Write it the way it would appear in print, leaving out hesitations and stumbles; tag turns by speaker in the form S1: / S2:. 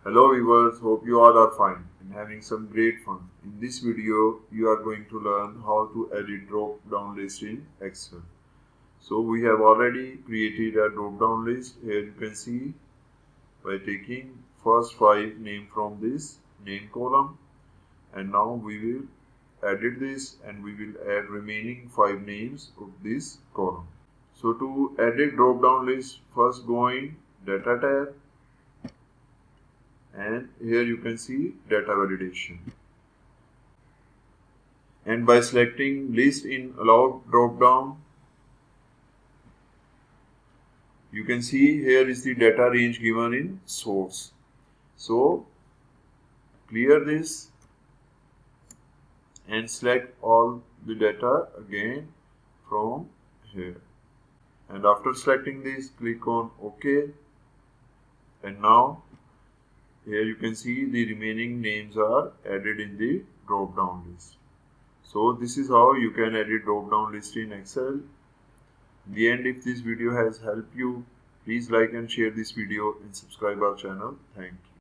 S1: Hello viewers, hope you all are fine and having some great fun. In this video, you are going to learn how to edit drop-down list in Excel. So we have already created a drop-down list. Here you can see by taking first 5 names from this name column, and now we will edit this and we will add remaining 5 names of this column. So to edit drop-down list, first go in Data tab. And here you can see data validation, and by selecting list in allowed drop down, you can see here is the data range given in source. So clear this and select all the data again from here, and after selecting this, click on OK, and now here you can see the remaining names are added in the drop down list. So this is how you can edit drop down list in Excel. In the end, if this video has helped you, please like and share this video and subscribe our channel. Thank you.